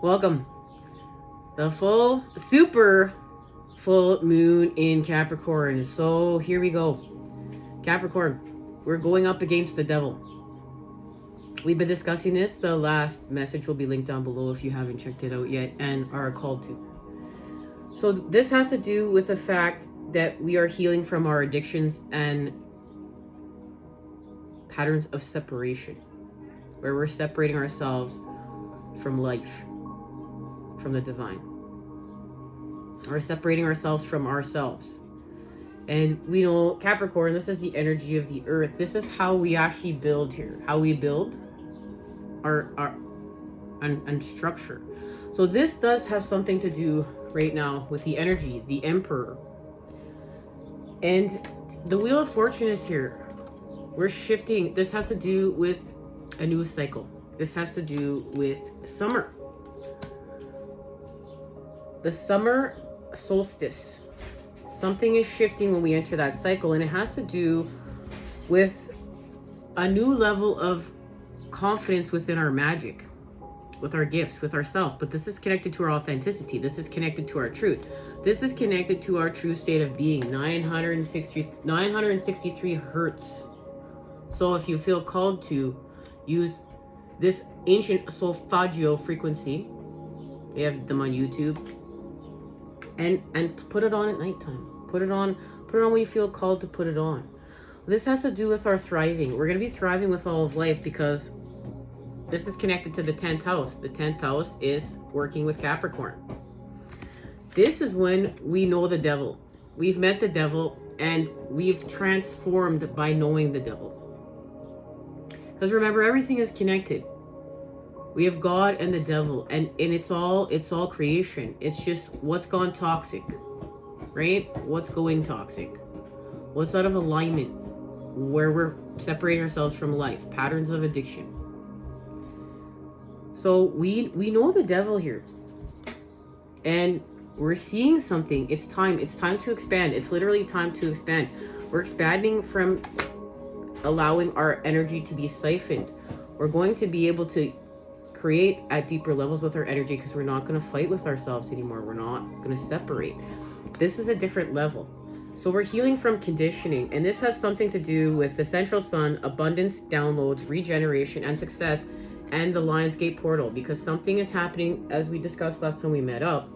Welcome. The super full moon in Capricorn. So here we go. Capricorn, we're going up against the devil. We've been discussing this. The last message will be linked down below if you haven't checked it out yet and are called to. So this has to do with the fact that we are healing from our addictions and patterns of separation, where we're separating ourselves from life, from the divine. We're separating ourselves from ourselves. And we know, Capricorn, this is the energy of the earth. This is how we actually build here. How we build our structure. So this does have something to do right now with the energy, the Emperor. And the Wheel of Fortune is here. We're shifting. This has to do with a new cycle. This has to do with summer. The summer solstice. Something is shifting when we enter that cycle, and it has to do with a new level of confidence within our magic, with our gifts, with ourselves. But this is connected to our authenticity. This is connected to our truth. This is connected to our true state of being. 963 hertz. So if you feel called to use this ancient solfeggio frequency, they have them on YouTube, and put it on at nighttime. Put it on when you feel called to put it on. This has to do with our thriving. We're going to be thriving with all of life because this is connected to the 10th house. The 10th house is working with Capricorn. This is when we know the devil. We've met the devil and we've transformed by knowing the devil. Because remember, everything is connected. We have God and the devil, and it's all creation. It's just what's gone toxic, right? What's going toxic? What's out of alignment, where we're separating ourselves from life, patterns of addiction. So we know the devil here, and we're seeing something. It's time to expand. It's literally time to expand. We're expanding from allowing our energy to be siphoned. We're going to be able to create at deeper levels with our energy because we're not going to fight with ourselves anymore. We're not going to separate. This is a different level. So we're healing from conditioning, and this has something to do with the central sun, abundance, downloads, regeneration, and success, and the Lion's Gate portal, because something is happening, as we discussed last time we met up,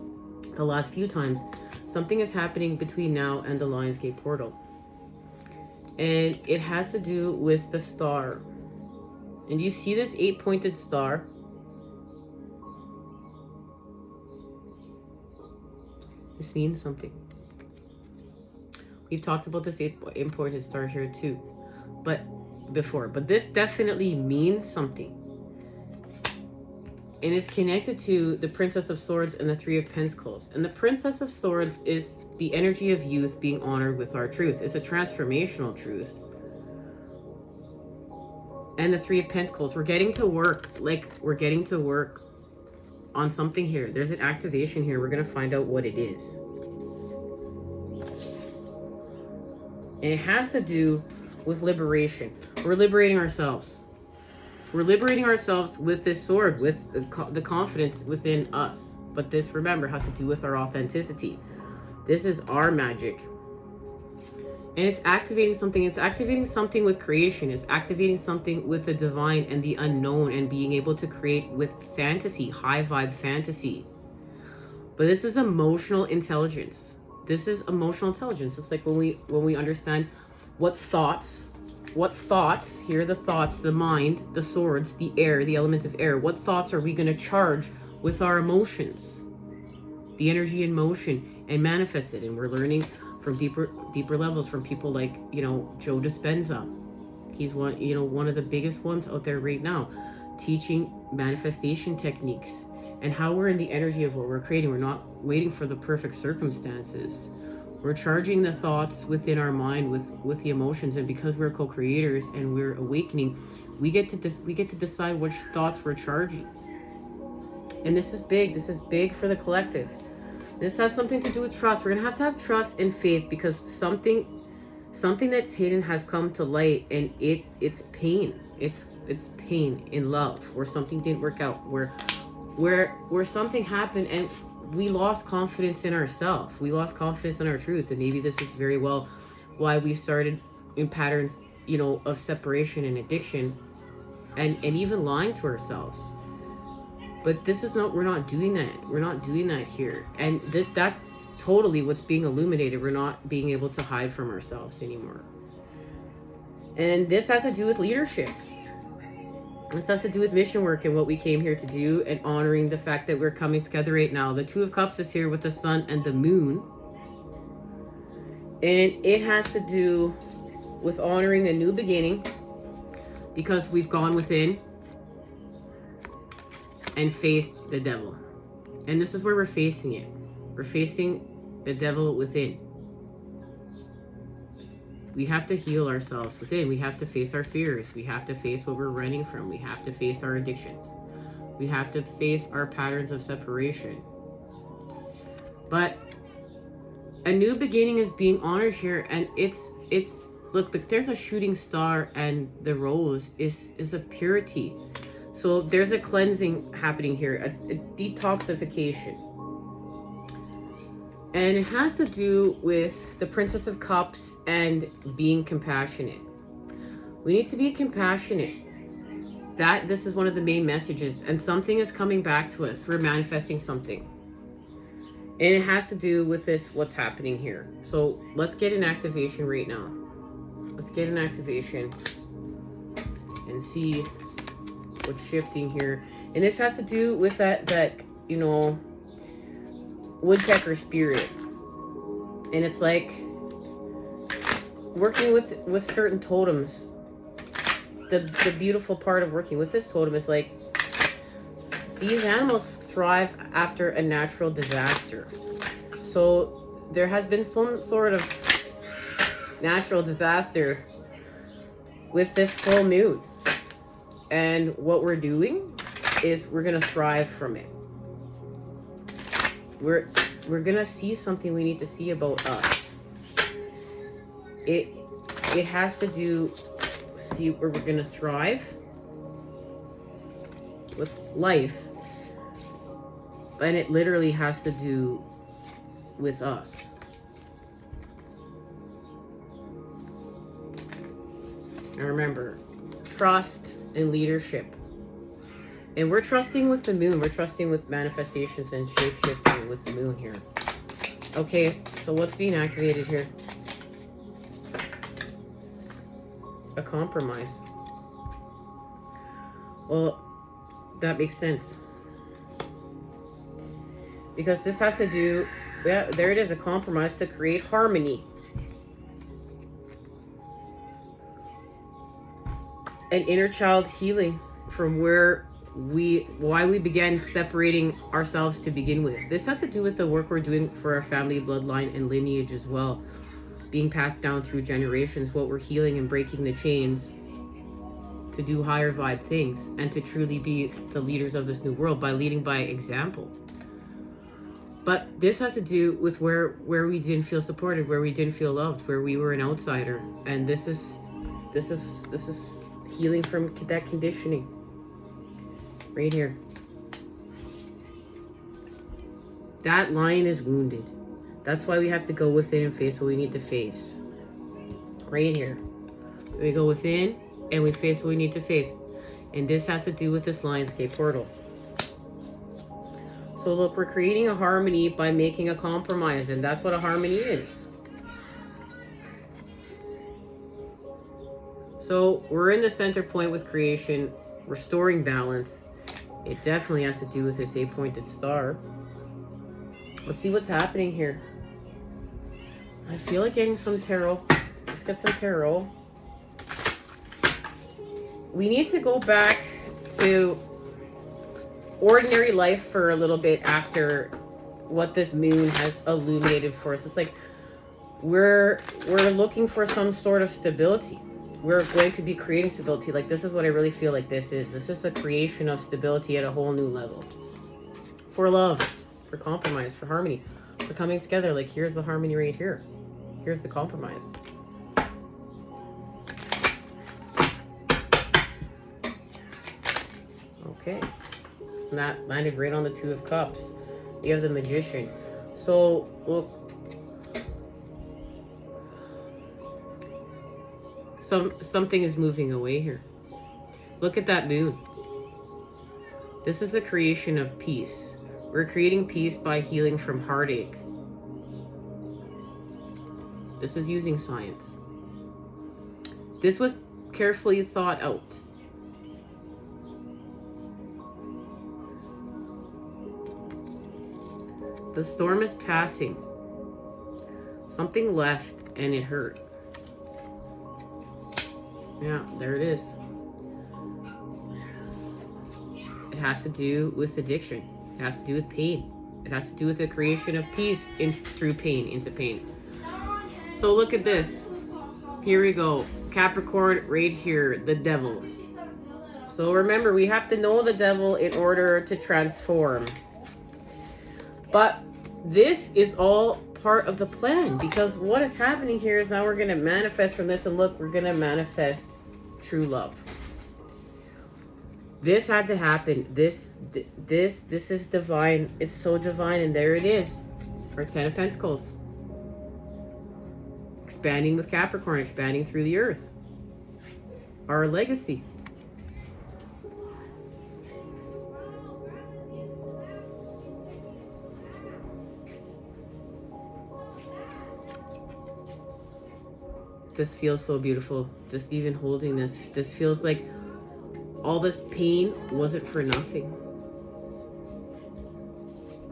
the last few times. Something is happening between now and the Lion's Gate portal, and it has to do with the star. And you see this 8-pointed star? This means something. We've talked about this 8-pointed star here too, but this definitely means something. And it's connected to the Princess of Swords and the Three of Pentacles. And the Princess of Swords is the energy of youth being honored with our truth. It's a transformational truth. And the Three of Pentacles, we're getting to work. We're getting to work on something here. There's an activation here. We're going to find out what it is. And it has to do with liberation. We're liberating ourselves. We're liberating ourselves with this sword, with the confidence within us. But this, remember, has to do with our authenticity. This is our magic. And it's activating something. It's activating something with creation. It's activating something with the divine and the unknown, and being able to create with fantasy, high vibe fantasy. But this is emotional intelligence. This is emotional intelligence. It's like when we understand what thoughts, here, the thoughts, the mind, the swords, the air, the element of air. What thoughts are we going to charge with our emotions? The energy in motion, and manifest it. And we're learning from deeper levels from people like, Joe Dispenza. He's one of the biggest ones out there right now, teaching manifestation techniques and how we're in the energy of what we're creating. We're not waiting for the perfect circumstances. We're charging the thoughts within our mind with the emotions, and because we're co-creators and we're awakening, we get to decide which thoughts we're charging. And this is big. This is big for the collective. This has something to do with trust. We're gonna have trust and faith, because something that's hidden has come to light, and it's pain. It's pain in love, where something didn't work out, where where something happened and we lost confidence in ourselves. We lost confidence in our truth. And maybe this is very well why we started in patterns, you know, of separation and addiction and even lying to ourselves. But this is not, we're not doing that. We're not doing that here. And that's totally what's being illuminated. We're not being able to hide from ourselves anymore. And this has to do with leadership. This has to do with mission work and what we came here to do, and honoring the fact that we're coming together right now. The Two of Cups is here with the Sun and the Moon. And it has to do with honoring a new beginning, because we've gone within and faced the devil. And this is where we're facing it. We're facing the devil within. We have to heal ourselves within. We have to face our fears. We have to face what we're running from. We have to face our addictions. We have to face our patterns of separation. But a new beginning is being honored here, and it's look, there's a shooting star, and the rose is a purity. So there's a cleansing happening here, a detoxification. And it has to do with the Princess of Cups and being compassionate. We need to be compassionate. This is one of the main messages, and something is coming back to us. We're manifesting something. And it has to do with this, what's happening here. So let's get an activation right now. Let's get an activation and see what's shifting here. And this has to do with that you know, woodpecker spirit. And it's like working with certain totems. The beautiful part of working with this totem is like these animals thrive after a natural disaster. So there has been some sort of natural disaster with this full moon. And what we're doing is we're going to thrive from it. We're going to see something we need to see about us. It has to do, see where we're going to thrive with life. And it literally has to do with us. And remember, trust and leadership. And we're trusting with the moon. We're trusting with manifestations and shape-shifting with the moon here. Okay, so what's being activated here? A compromise. Well, that makes sense. Because this has to do, yeah, there it is, a compromise to create harmony. An inner child healing from why we began separating ourselves to begin with. This has to do with the work we're doing for our family bloodline and lineage as well, being passed down through generations, what we're healing and breaking the chains to do higher vibe things and to truly be the leaders of this new world by leading by example. But this has to do with where we didn't feel supported, where we didn't feel loved, where we were an outsider. And this is healing from that conditioning right here. That lion is wounded. That's why we have to go within and face what we need to face. Right here. We go within and we face what we need to face. And this has to do with this Lionsgate portal. So look, we're creating a harmony by making a compromise, and that's what a harmony is. So we're in the center point with creation, restoring balance. It definitely has to do with this 8-pointed star. Let's see what's happening here. I feel like getting some tarot. Let's get some tarot. We need to go back to ordinary life for a little bit after what this moon has illuminated for us. It's like we're looking for some sort of stability. We're going to be creating stability. Like, this is what I really feel like this is. This is the creation of stability at a whole new level. For love, for compromise, for harmony, for coming together. Like, here's the harmony right here. Here's the compromise. Okay. And that landed right on the Two of Cups. You have the Magician. So, look. Something is moving away here. Look at that moon. This is the creation of peace. We're creating peace by healing from heartache. This is using science. This was carefully thought out. The storm is passing. Something left and it hurt. Yeah, there it is. It has to do with addiction. It has to do with pain. It has to do with the creation of peace through pain, into pain. So look at this. Here we go. Capricorn right here, the devil. So remember, we have to know the devil in order to transform. But this is all part of the plan, because what is happening here is now we're going to manifest from this, and look, we're going to manifest true love. This had to happen. This is divine. It's so divine, and there it is. Our Ten of Pentacles. Expanding with Capricorn, expanding through the earth. Our legacy. This feels so beautiful. Just even holding this. This feels like all this pain wasn't for nothing.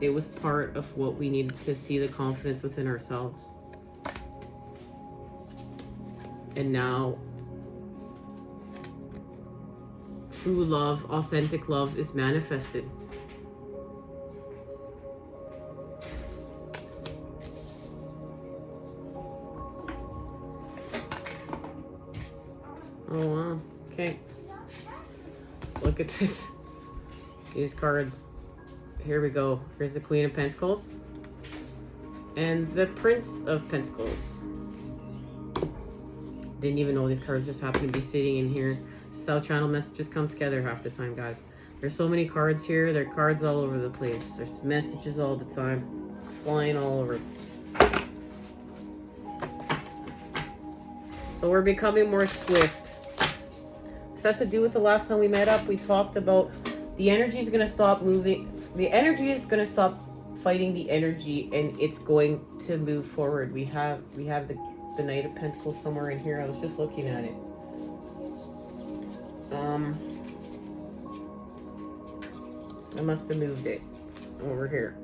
It was part of what we needed to see, the confidence within ourselves. And now, true love, authentic love is manifested. Oh wow, okay. Look at this. These cards. Here we go. Here's the Queen of Pentacles. And the Prince of Pentacles. Didn't even know these cards just happened to be sitting in here. This is how channel messages come together half the time, guys. There's so many cards here. There are cards all over the place. There's messages all the time. Flying all over. So we're becoming more swift. This has to do with the last time we met up. We talked about the energy is going to stop moving. The energy is going to stop fighting the energy, and it's going to move forward. We have the Knight of Pentacles somewhere in here. I was just looking at it. I must have moved it over here.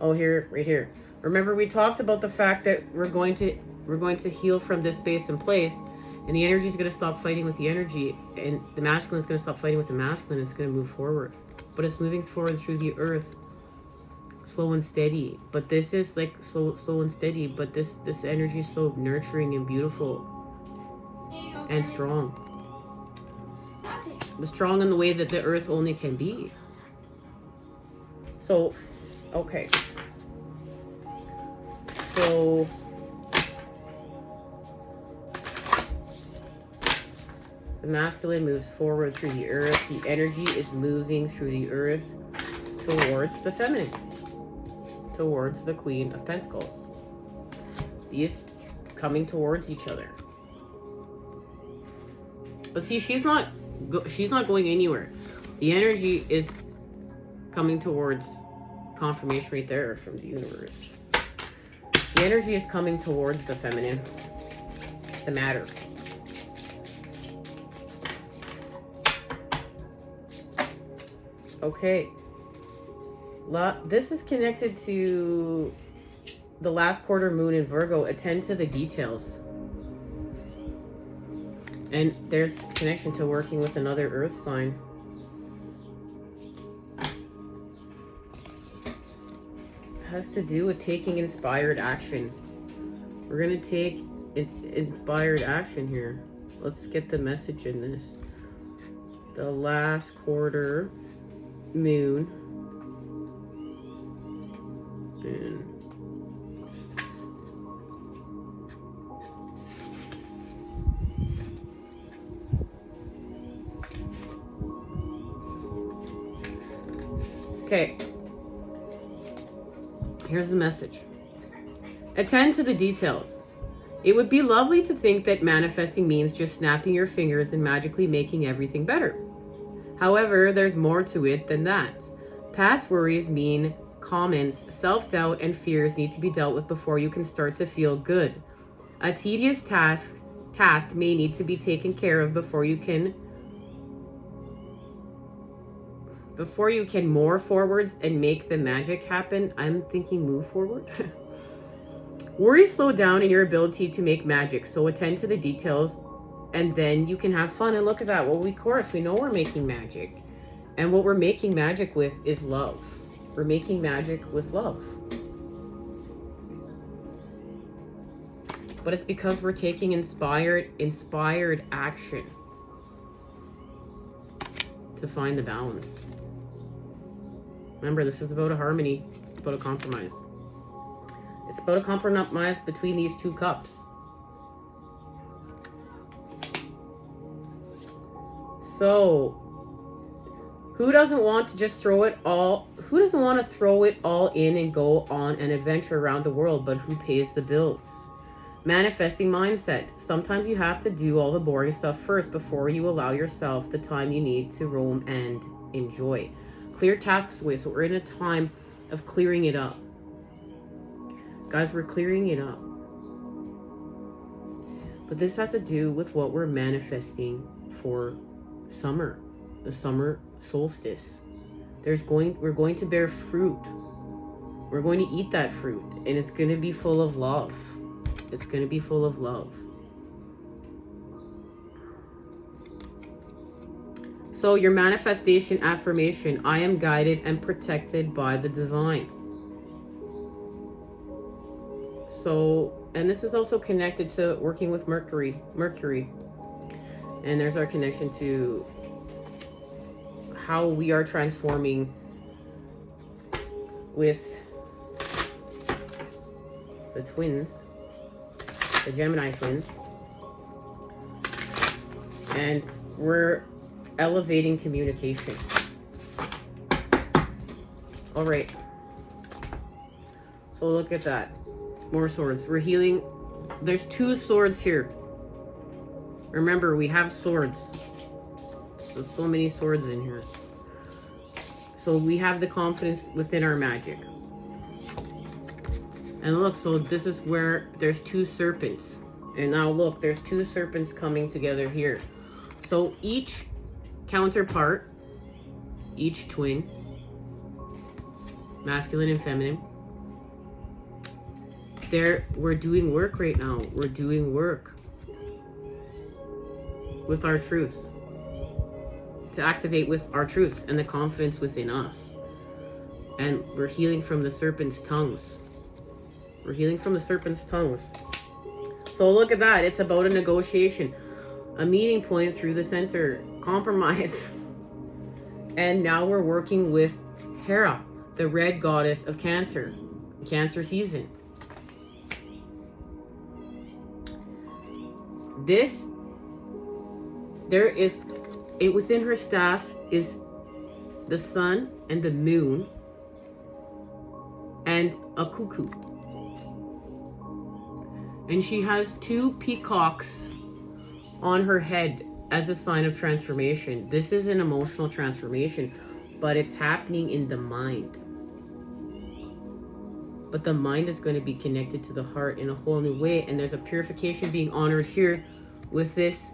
Oh, here, right here. Remember, we talked about the fact that we're going to heal from this space and place. And the energy is going to stop fighting with the energy. And the masculine is going to stop fighting with the masculine. It's going to move forward. But it's moving forward through the earth. Slow and steady. But this is like slow and steady. But this energy is so nurturing and beautiful. And strong. But strong in the way that the earth only can be. So, okay. So... the masculine moves forward through the earth. The energy is moving through the earth towards the feminine. Towards the Queen of Pentacles. These coming towards each other. But see, she's not going anywhere. The energy is coming towards confirmation right there from the universe. The energy is coming towards the feminine. The matter. Okay. This is connected to the last quarter moon in Virgo. Attend to the details. And there's connection to working with another earth sign. It has to do with taking inspired action. We're going to take inspired action here. Let's get the message in this. The last quarter moon and Okay. Here's the message. Attend to the details. It would be lovely to think that manifesting means just snapping your fingers and magically making everything better. However, there's more to it than that. Past worries, mean comments, self-doubt, and fears need to be dealt with before you can start to feel good. A tedious task may need to be taken care of before you can move forwards and make the magic happen. I'm thinking move forward. Worries slow down in your ability to make magic, so attend to the details and then you can have fun. And look at that. Well, of course, we know we're making magic. And what we're making magic with is love. We're making magic with love. But it's because we're taking inspired action to find the balance. Remember, this is about a harmony. It's about a compromise. It's about a compromise between these two cups. So, who doesn't want to just throw it all? Who doesn't want to throw it all in and go on an adventure around the world, but who pays the bills? Manifesting mindset. Sometimes you have to do all the boring stuff first before you allow yourself the time you need to roam and enjoy. Clear tasks away. So we're in a time of clearing it up. Guys, we're clearing it up. But this has to do with what we're manifesting for summer, the summer solstice. We're going to bear fruit. We're going to eat that fruit, and it's going to be full of love. It's going to be full of love. So your manifestation affirmation: I am guided and protected by the divine. So, and this is also connected to working with Mercury. And there's our connection to how we are transforming with the twins, the Gemini twins. And we're elevating communication. All right. So look at that. More swords. We're healing. There's 2 swords here. Remember, we have swords. So many swords in here. So we have the confidence within our magic. And look, so this is where there's 2 serpents. And now look, there's 2 serpents coming together here. So each counterpart, each twin, masculine and feminine, we're doing work right now. We're doing work with our truths, to activate with our truths and the confidence within us. And we're healing from the serpent's tongues. We're healing from the serpent's tongues. So look at that. It's about a negotiation, a meeting point through the center, compromise. And now we're working with Hera, the red goddess of Cancer, Cancer season. Within her staff is the sun and the moon and a cuckoo. And she has 2 peacocks on her head as a sign of transformation. This is an emotional transformation, but it's happening in the mind. But the mind is going to be connected to the heart in a whole new way. And there's a purification being honored here with this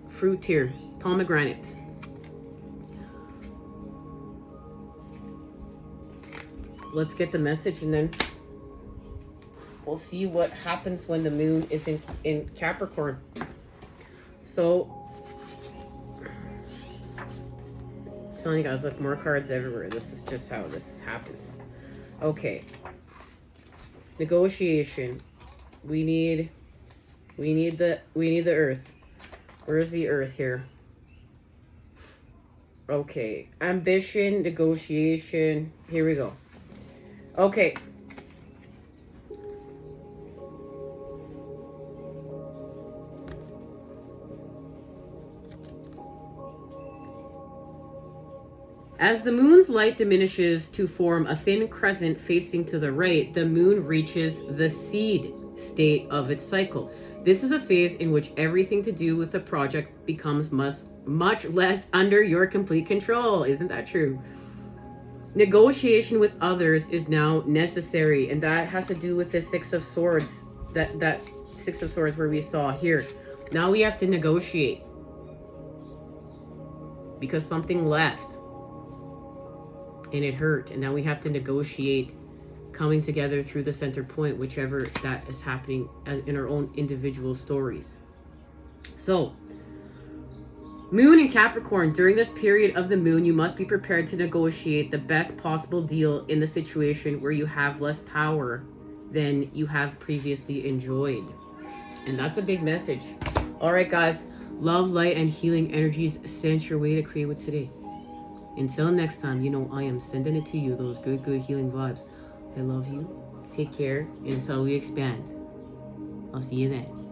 fruit here, pomegranate. Let's get the message and then we'll see what happens when the moon is in Capricorn. So, I'm telling you guys, look, more cards everywhere. This is just how this happens. Okay. Negotiation. We need the earth. Where's the earth here? Okay. Ambition, negotiation. Here we go. Okay. As the moon's light diminishes to form a thin crescent facing to the right, the moon reaches the seed state of its cycle. This is a phase in which everything to do with the project becomes much less under your complete control. Isn't that true? Negotiation with others is now necessary, and that has to do with the Six of Swords. That Six of Swords where we saw here. Now we have to negotiate because something left and it hurt, and now we have to negotiate coming together through the center point, whichever that is happening in our own individual stories. So Moon in Capricorn, during this period of the moon, you must be prepared to negotiate the best possible deal in the situation where you have less power than you have previously enjoyed. And that's a big message. All right, guys, love, light, and healing energies sent your way to create with today. Until next time, you know I am sending it to you, those good healing vibes. I love you. Take care. Until we expand. I'll see you then.